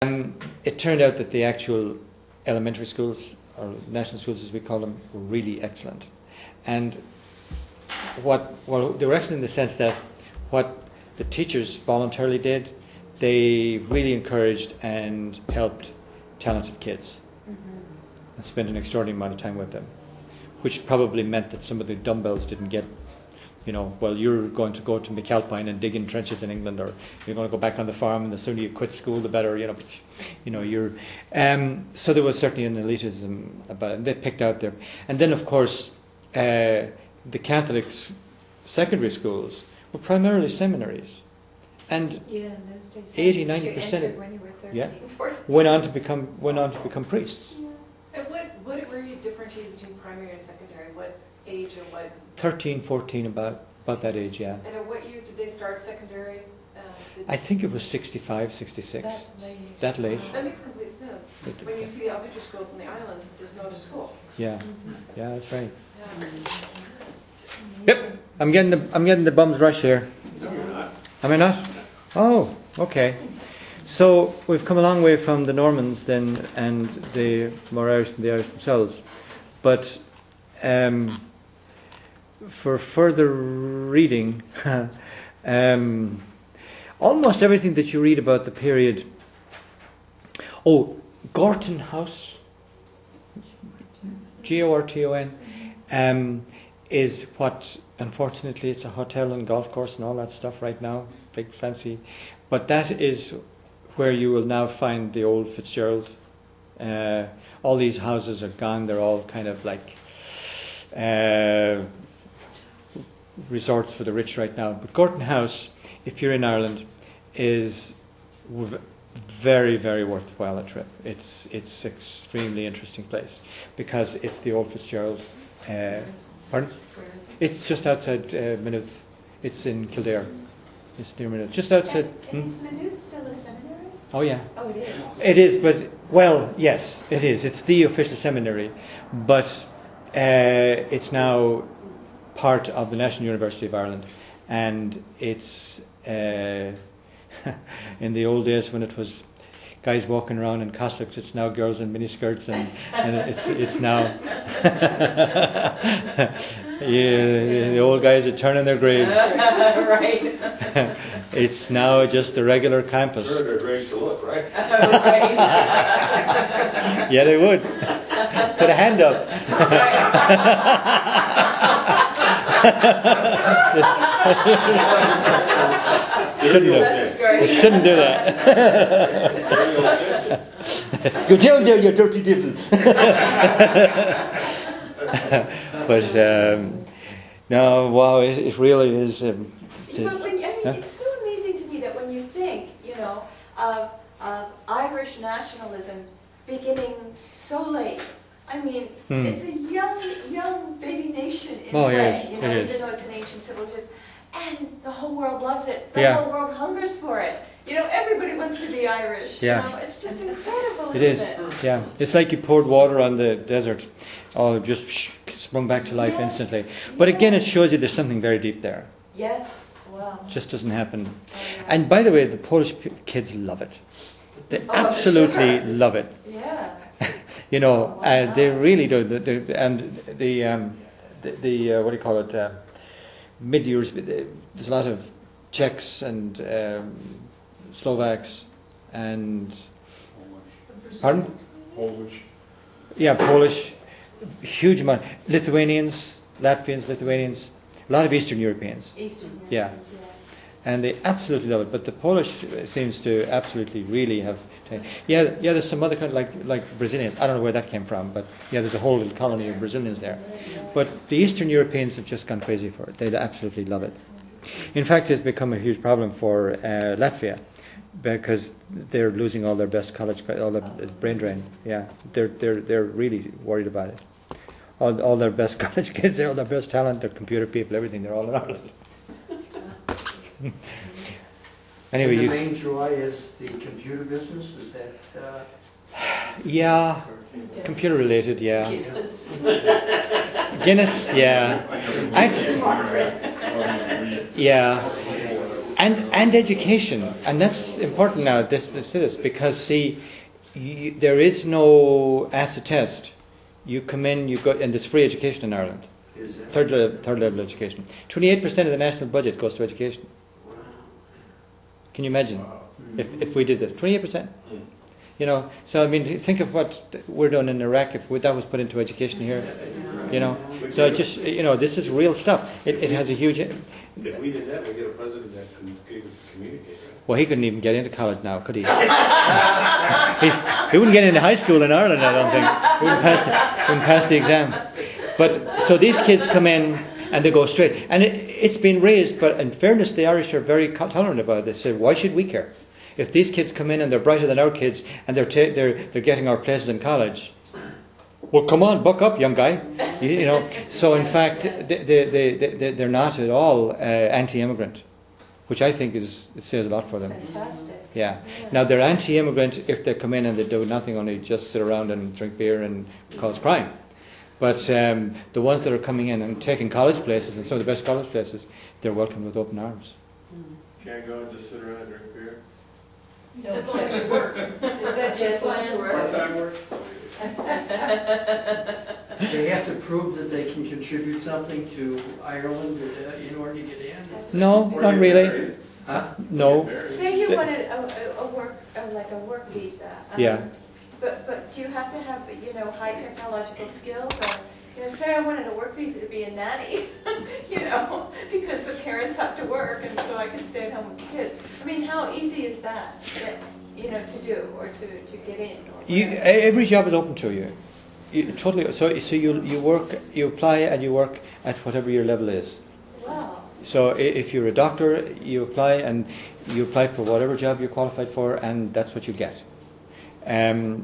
It turned out that the actual elementary schools, or national schools as we call them, were really excellent. And they were excellent in the sense that what the teachers voluntarily did, they really encouraged and helped talented kids and spent an extraordinary amount of time with them, which probably meant that some of the dumbbells didn't get, well, you're going to go to McAlpine and dig in trenches in England, or you're going to go back on the farm, and the sooner you quit school, the better, you're... so there was certainly an elitism about it, and they picked out their... And then, of course, the Catholic secondary schools were primarily seminaries. And 80-90% when you were 13, 14. went on to become priests. Yeah. And what were you differentiating between primary and secondary? What age and what? 13, 14, about that age, yeah. And at what year did they start secondary? I think it was 65, 66. That late. That makes complete sense. When you see the elementary schools in the islands, there's no other school. Yeah, yeah, that's right. Yeah. Yep, I'm getting the bum's rush here. No, you're not. Am I not? Oh, okay. So we've come a long way from the Normans then, and the more Irish than the Irish themselves. But for further reading, almost everything that you read about the period. Oh, Gorton House, Gorton, is what, unfortunately, it's a hotel and golf course and all that stuff right now, big fancy. But that is where you will now find the old Fitzgerald. All these houses are gone. They're all kind of like resorts for the rich right now. But Gorton House, if you're in Ireland, is very, very worthwhile a trip. It's extremely interesting place because it's the old Fitzgerald. Pardon? It's just outside Maynooth. It's in Kildare. It's near Maynooth. Just outside. And is Maynooth still a seminary? Oh yeah. Oh, it is. It is, but well, yes, it is. It's the official seminary, but it's now part of the National University of Ireland, and it's in the old days when it was guys walking around in cassocks, it's now girls in miniskirts, and it's now the old guys are turning their graves. Right. It's now just a regular campus. Sure, they're great to look, right? Right. Yeah, they would. Put a hand up. Shouldn't have. That's great. We shouldn't do that. Go down there, you dirty devil. But no, wow, it really is. But it's so amazing to me that when you think, of Irish nationalism beginning so late. I mean, it's a young baby nation in a way, it even is. though it's an ancient civilization. And the whole world loves it. The Yeah. whole world hungers for it. Everybody wants to be Irish. Yeah. It's just incredible, It is. isn't it? Yeah, it's like you poured water on the desert. Oh, just sprung back to life Yes. instantly. But again, it shows you there's something very deep there. Yes. Well. Just doesn't happen. Oh, yeah. And by the way, the Polish kids love it. They Oh, absolutely sure. love it. Yeah. They really do. And the what do you call it? Mid-years. There's a lot of Czechs and Slovaks and pardon? Polish. Yeah, Polish. Huge amount. Lithuanians, Latvians, Lithuanians. A lot of Eastern Europeans. Eastern Yeah. Europeans, yeah. And they absolutely love it. But the Polish seems to absolutely really have. Yeah. There's some other kind like Brazilians. I don't know where that came from, but yeah, there's a whole little colony of Brazilians there. But the Eastern Europeans have just gone crazy for it. They absolutely love it. In fact, it's become a huge problem for Latvia because they're losing all their best college, all the brain drain. Yeah, they're really worried about it. All their best college kids, all their best talent, their computer people, everything. They're all in Ireland. Anyway, and the main joy is the computer business. Is that? Yeah, computer related. Yeah, Yes. Guinness. Yeah, actually, yeah. And education, and that's important now. This is because see, there is no acid test. You come in, you go, and there's free education in Ireland. Is that? Third level education. 28% of the national budget goes to education. Can you imagine if we did this? 28%. You know, so I mean, think of what we're doing in Iraq. If that was put into education here, you know, so just this is real stuff. It has a huge. If we did that, we'd get a president that could communicate, right? Well, he couldn't even get into college now, could he? He wouldn't get into high school in Ireland, I don't think. He wouldn't pass the exam. But so these kids come in and they go straight, and it's been raised. But in fairness, the Irish are very tolerant about it. They say, "Why should we care? If these kids come in and they're brighter than our kids and they're getting our places in college, well, come on, buck up, young guy." You know. So in fact, they're not at all anti-immigrant, which I think it says a lot for them. Fantastic. Yeah. Now they're anti-immigrant if they come in and they do nothing, only just sit around and drink beer and cause crime. But the ones that are coming in and taking college places, and some of the best college places, they're welcomed with open arms. Can't go and just sit around and drink beer? As long as you work. Is that just land work? Part-time work? They have to prove that they can contribute something to Ireland in order to get in? No, not really. Huh? No. Say you wanted a work visa. Yeah. But do you have to have high technological skills, or say I wanted a work visa to be a nanny, because the parents have to work and so I can stay at home with the kids. I mean, how easy is that, to do or to get in? Or Every job is open to you. Totally. So you work, you apply, and you work at whatever your level is. wow. So if you're a doctor, you apply, and you apply for whatever job you're qualified for, and that's what you get. And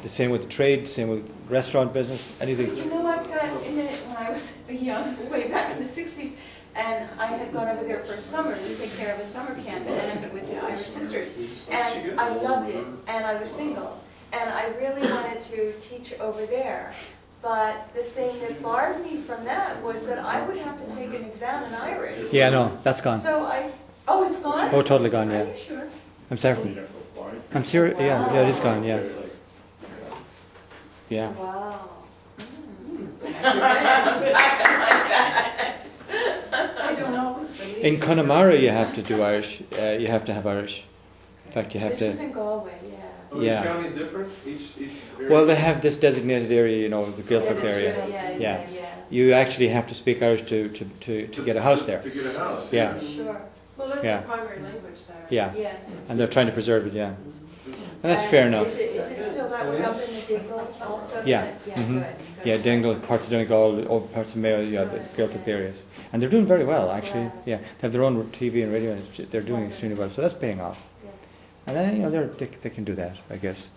the same with the trade, same with restaurant business, anything. I've got when I was young, way back in the 60s, and I had gone over there for a summer to take care of a summer camp and with the Irish sisters, and I loved it, and I was single, and I really wanted to teach over there. But the thing that barred me from that was that I would have to take an exam in Irish. Yeah, no, that's gone. So it's gone? Oh, totally gone. Are Yeah, you sure? I'm sorry. I'm serious. Yeah, it is gone. Yeah, yeah. Wow. I don't always believe. In Connemara, you have to do Irish. You have to have Irish. In fact, you have This was to. in Galway, yeah. Each Yeah. county's different? Each area? Well, they have this designated area, the Gaeltacht area. Yeah. You actually have to speak Irish to get a house there. To get a house? Yeah. Sure. Well, learn Yeah. the primary language there. Yeah, Yes. and they're trying to preserve it. Yeah, and that's fair enough. Is it still that way up in the Dingle also? Yeah. Yeah, Mhm. good. Yeah, Dingle, parts of Donegal, all parts of Mayo, yeah, the Gaeltacht areas, and they're doing very well actually. Yeah, they have their own TV and radio, and they're doing extremely well. So that's paying off. Yeah. And then they can do that, I guess.